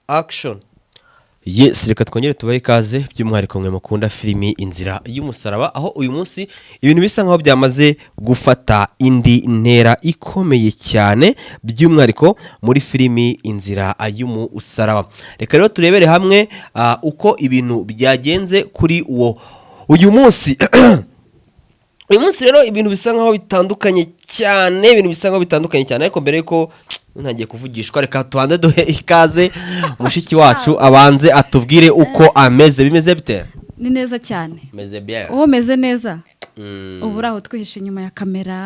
action. Yes, reka twongere tubaye ikaze by'umwihariko mwe mukunda filimi Inzira y'umusaraba, aho uyu munsi ibintu bisa nkaho byamaze gufata indi ntera ikomeye cyane by'umwihariko muri filimi Inzira y'umusaraba. Reka rero turebere hamwe uko ibintu byagenze kuri uyu munsi. Uyu munsi rero ibintu bisa nkaho bitandukanye cyane, ariko mbere yuko ntagiye kuvugishwa reka tubanze duhe ikaze mushiki wacu abanze atubwire uko ameze. Bimeze bite? Ni neza cyane. Meze bien. Uwo meze neza. Uburaho twihishe inyuma ya kamera.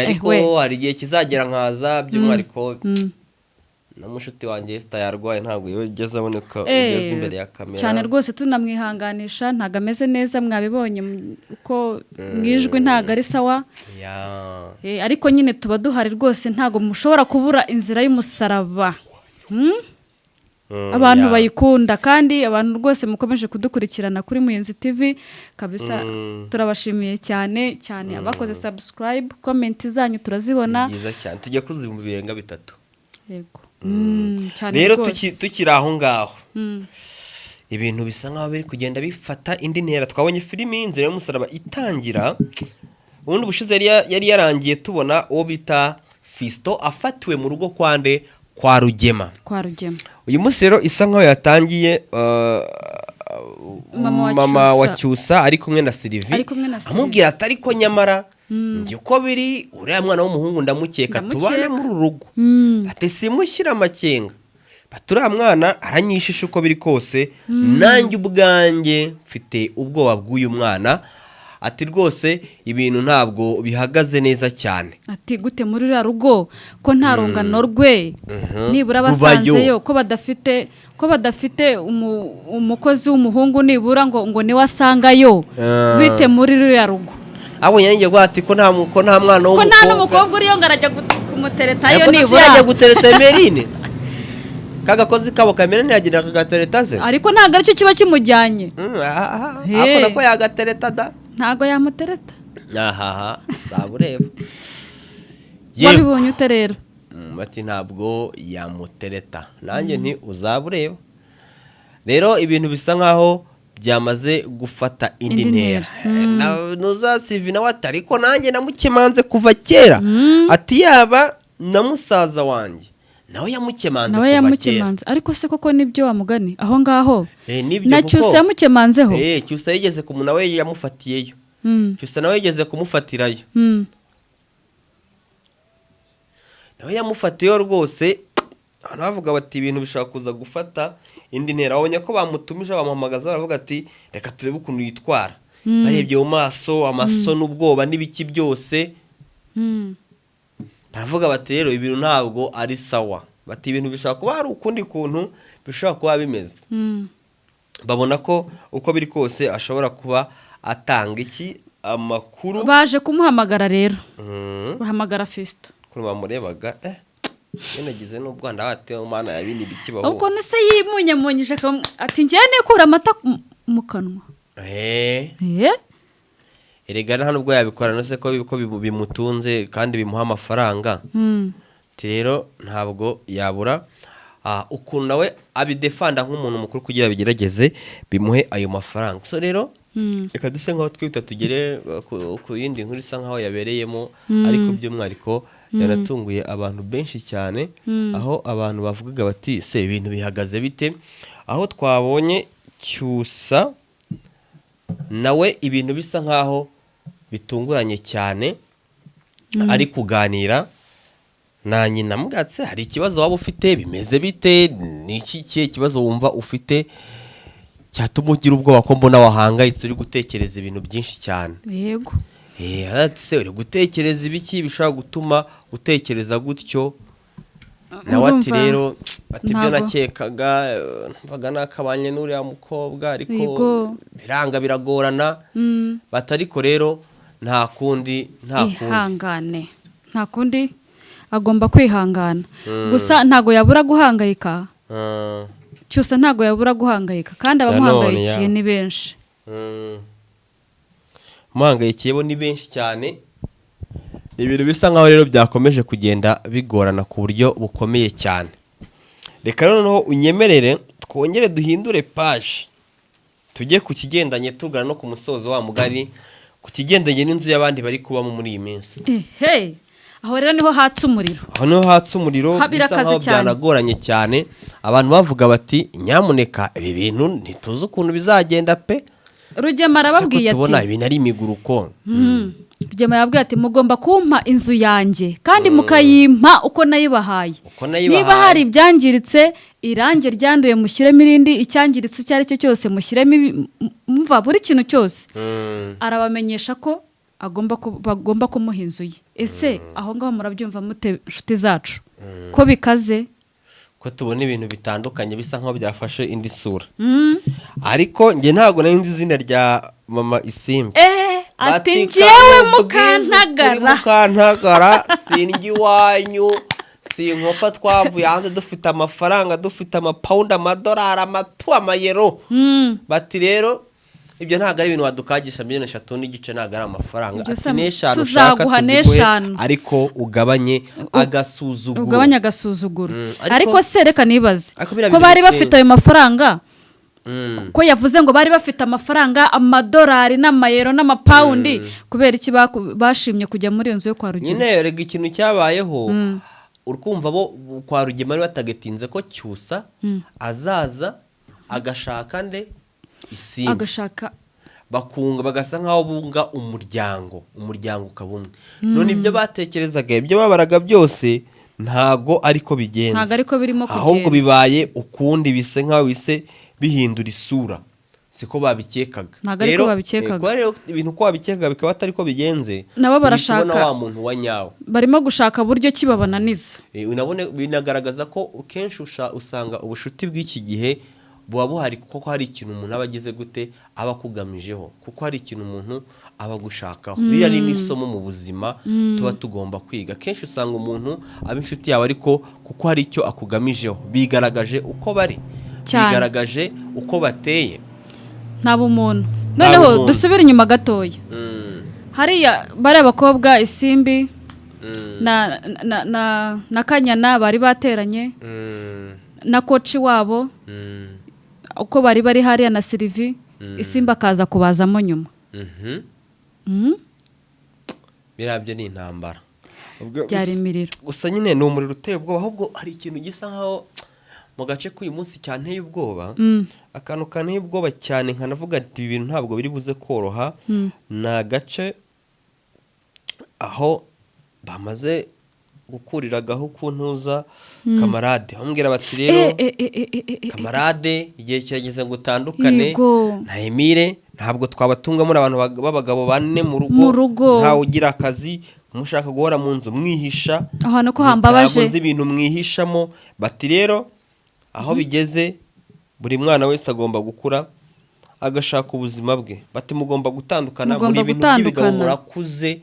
Ariko hari igihe kizagera nkaza by'umwihariko na mushuti wanjye Esther yarwaye ntabwo yigeze aboneka ugeze imbere ya kamera. Cyane rwose tunamwihanganisha, ntago ameze neza, mwabibonye uko mwijwe ntago ari sawa. Ariko nyine tuba duhari rwose, ntago mushobora kubura Inzira y'umusaraba. Abantu bayikunda kandi abantu rwose mukomeje kudukurikirana kuri Muyenzi TV kabisa. Turabashimiye cyane abakoze subscribe, comment zanyu turazibona. Byiza cyane, tujye kuzibumba birenga 3. Yego. Rero tukiri aho ngaho ibintu bisa nkaho biri kugenda bifata indi ntera. Twabonye filimi Inzira y'umusaraba itangira, ubundi bushize yari yarangiye tubona uwo bita Fisto afatiwe mu rugo kwa Rugema. Uyu munsi rero isa nkaho yatangiye mama wa Cyusa ari kumwe na Sylvie amubwira ati ariko nyamara njye uko biri uriya mwana w'umuhungu ndamukeka tubana muri urugo, ati simushyira amakenga, baturiya mwana aranyishisha uko biri kose, nanjye ubwanjye mfite ubwoba bw'uyu mwana, ati rwose ibintu ntabwo bihagaze neza cyane. Ati gute muri uriya rugo ko nta rungano rwe, nibura basanzeyo ko badafite umukozi w'umuhungu nibura ngo niwe asangayo, bite muri uriya rugo. Abo yanjye gwati ko nta mwana w'umukobwa, ko nta n'umukobwa uriyo ngarajya kumuteretayo nibura. Yajya gutereta Merine. Kagakozi kabo Kamerine yagira kagatereta ze. Ariko ntago aricyo kiba kimujyanye. Ako nako yagatereta da. Ntago yamutereta. Zabureba. Wabibonye ute rero? Bati ntabwo yamutereta. Nanjye nti uzabureba. Rero ibintu bisa nkaho byamaze gufata indi ntera. Nuza Sylvie nawe atari ko nanjye namukemanze kuva kera. Ati yaba na musaza wanjye nawe yamukemanze kuva kera. Ariko se koko nibyo wamugani aho ngaho. Na Cyusa yamukemanzeho. Cyusa yigeze ku nawe yamufatiyeyo. Cyusa nawe yigeze kumufatirayo. Nawe yamufatiyeyo rwose. Abantu bavuga bati ibintu bishaka kuza gufata indi ntera. Abonye ko bamutumije bamuhamagaza baravuga ati reka turebe ukuntu yitwara. Barebye mu maso, amaso n'ubwoba n'ibiki byose. Baravuga bati rero ibintu ntabwo ari sawa. Bati ibintu bishaka kuba hari ukundi kuntu bishaka kuba bimeze. Babona ko uko biri kose ashobora kuba atanga amakuru. Baje kumuhamagara rero. Bahamagara Fisto. Kuri bamurebaga nagize n'u Rwanda hati umwana yabindi bikibaho. Uko nese yimunyamunyije ati njye nekura amata mu kanwa. Erega hano ubwo yabikora nose ko bimutunze kandi bimuha amafaranga. Rero ntabwo yabura ukuntu nawe abidefanda nk'umuntu mukuru kugira bigerageze bimuhe ayo mafaranga. So rero reka duse nkaho twita tugere ku yindi nkuru isa nkaho yabereyemo, ariko by'umwihariko yaratunguye abantu benshi cyane, aho abantu bavugaga bati se ibintu bihagaze bite, aho twabonye Cyusa nawe ibintu bisa nkaho bitunguranye cyane, ari kuganira na nyina mugatse hari ikibazo waba ufite, bimeze bite, niki kibazo wumva ufite cyatuma ugira ubwoba ko mbona wahangayitse uri gutekereza ibintu byinshi cyane. Yego. Se uri gutekereza ibiki bishaka gutuma utekereza gutyo. Nawe ati rero ati byo nakekaga mvaga nakabanye n'uriya mukobwa ariko biranga biragorana. Batariko rero nta kundi ihangane, nta kundi agomba kwihangana. Gusa ntago yabura guhangayika. Cyusa ntago yabura guhangayika kandi abamuhangayikiye ni benshi. Muhangayikiye bo ni benshi cyane. Ibintu bisa nkaho rero byakomeje kugenda bigorana ku buryo bukomeye cyane. reka noneho unyemerere twongere duhindure page tujye ku kigendanye tugana no ku musozo wa mugari ku kigendanye n'inzu y'abandi bari kubamo muri iyi minsi. Aho rero niho hatse umuriro. Aho niho hatse umuriro bisa nkaho byanagoranye cyane. Abantu bavuga bati nyamuneka ibi bintu ntituzi ukuntu bizagenda pe. Rugema arababwiye ati tubona ibintu ari imiguruko. Rugema yabwiye ati mugomba kumpa inzu yanjye kandi mukayimpa uko nayibahaye. Niba hari ibyangiritse irange ryanduye mushyiremo irindi, icyangiritse cyari cyo cyose mushyiremo mva buri kintu cyose. Arabamenyesha ko bagomba kumuha inzu ye. Ese aho ngaho murabyumva mute nshuti zacu ko bikaze ko tubona ibintu bitandukanye bisa nkaho byafashe indi sura. Ariko nge ntago nari nzi izina rya mama Isimbi. Ati njyewe Mukantagara singi wanyu sinkopa twavuye hanze dufite amafaranga dufite amapawundi amadolari amatu amayero. Bati rero ibyo ntago ari ibintu wadukagisha miliyoni 3 n'igice ntago ari amafaranga. Ati n'eshanu ushaka tuziguhe ariko ugabanye agasuzuguro. Ariko se reka nibaze ko bari bafite ayo mafaranga. Ko yavuze ngo bari bafite amafaranga amadolari n'amayero n'amapawundi kubera iki bashimye kujya muri inzu yo kwa Rugema. Nyine rega ikintu cyabayeho urkumva bo kwa Rugema ari batagetinze ko cyusa azaza agashaka nde Isimbi agashaka bakunga bagasa nkaho bunga umuryango ukabumwe. None ibyo batekerezaga ibyo babaraga byose ntago ariko bigenze. Ntago ariko birimo kugenda. Ahubwo bibaye ukundi bise nkaho bise bihindura isura. Siko babikekaga. Rero ibintu ko babikekaga bikaba atari ko bigenze. Nabo barashaka wa muntu wa nyawo. Barimo gushaka buryo kibabananiza. Unabone binagaragaza ko kenshi usanga ubushuti bw'iki gihe buba buhari kuko hari ikintu umuntu aba agize gute aba kugamijeho kuko hari ikintu umuntu aba gushakaho. Biriya ni isomo mu buzima tuba tugomba kwiga. Kenshi usanga umuntu aba inshuti yawe ariko kuko hari icyo akugamijeho bigaragaje uko bari bigaragaje uko bateye nta bumuntu. Noneho dusubire inyuma gatoya. Hariya bari abakobwa Isimbi na Kanyana bari bateranye na koci wabo uko bari hariya na Sylvie Isimbi akaza kubazamo nyuma. Birabyo ni intambara byari imiriro. Gusa nyine ni umuriro uteye ubwoba ahubwo hari ikintu gisa nkaho mu gace k'uyu munsi cyanteye ubwoba. Akantu kanteye ubwoba cyane nkanavuga ati ibi bintu ntabwo biri buze koroha. Na gace aho bamaze gukuriragaho kuntuza kamarade bamubwira bati rero kamarade igihe kirageze ngo utandukane na Emile ntabwo twabatunga muri abantu b'abagabo bane mu rugo ntawe ugira akazi mushaka guhora mu nzu mwihisha ahantu ko hambabaje nzi ibintu mwihishamo. Bati rero aho bigeze buri mwana wese agomba gukura agashaka ubuzima bwe. Bati mugomba gutandukana muri ibintu by'ibigabo murakuze.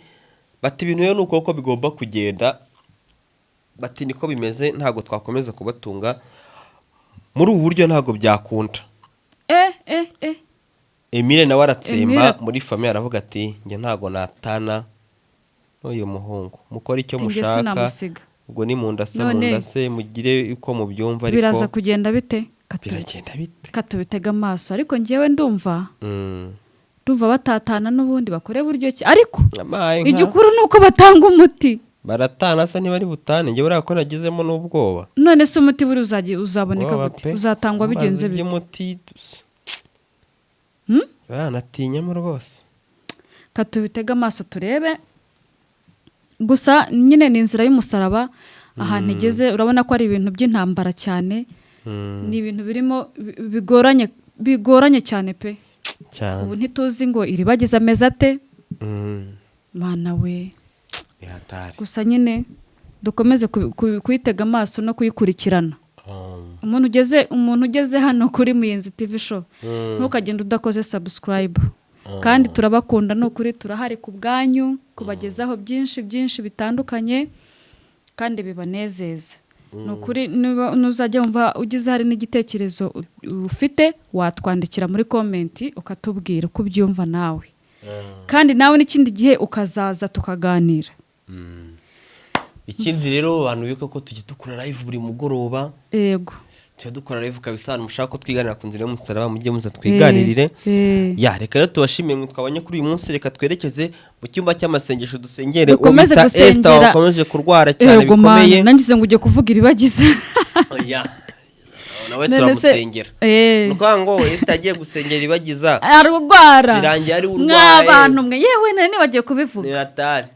Bati ibintu rero nuko bigomba kugenda. Bati niko bimeze ntago twakomeza kubatunga muri ubu buryo ntago byakunda. Emile nawe aratsemba muri famille aravuga ati njye ntago natana n'uyu muhungu mukora icyo mushaka ubwo ni mundase mugire uko mubyumva ariko biraza kugenda bite katubitega amaso ariko njyewe ndumva batatana n'ubundi bakore buryo ki ariko igikuru nuko batanga umuti. Baratana se ntibari butane njye buriya ko nagizemo n'ubwoba. None se umuti buri uzaboneka gute uzatangwa bigenze bite umuti natinyamo rwose. Katubitega amaso turebe. Gusa nyine ni inzira y'umusaraba ahantu igeze urabona ko ari ibintu by'intambara cyane. Ni ibintu birimo bigoranye cyane pe cyane. Ubu ntituzi ngo iri bagize ameza ate mana we. Gusa nyine dukomeze kuyitega amaso no kuyikurikirana. Umuntu ugeze hano kuri Muyenzi TV show ntukagenda udakoze subscribe. Kandi turabakunda n'ukuri turahari ku bwanyu kubagezaho byinshi bitandukanye kandi bibanezeza. Nukuri nuzajya umva ugize hari n'igitekerezo ufite watwandikira muri comment ukatubwira uko byumva nawe. Kandi nawe n'ikindi gihe ukazaza tukaganira. Ikindi rero abantu biko ko tujye dukora live buri mugoroba. Yego. tujya dukora live kabisa mushaka ko twiganira ku nzira y'umusaraba mujye muza twiganirire ya reka rero tubashimiye mwe twabanye kuri uyu munsi reka twerekeze mu cyumba cy'amasengesho dusengere Dukomeze ubita gusengera. Esther wakomeje kurwara cyane Yego mana, bikomeye nangize ngo ujye kuvuga iribagiza oya nawe turamusengera nuko ngo Esther agiye gusengera iribagiza arugwara birangiye ari urwaye nk'abantu mwe yewe none bagiye kubivuga ni atari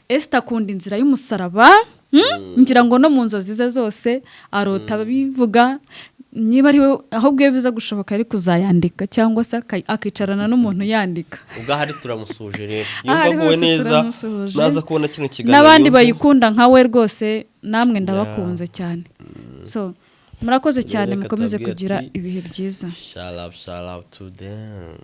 Esther akunda inzira y'umusaraba ngira ngo no mu nzozi ze zose arota bivuga niba ari we ahubwo iyo biza gushoboka ari kuzayandika cyangwa se akicarana n'umuntu yandika ubwo ahari turamusuje rero yumva aguwe neza naza kubona kino kiganiro n'abandi bayikunda nka we rwose namwe ndabakunze cyane so murakoze cyane mukomeze kugira ibihe byiza shout out to them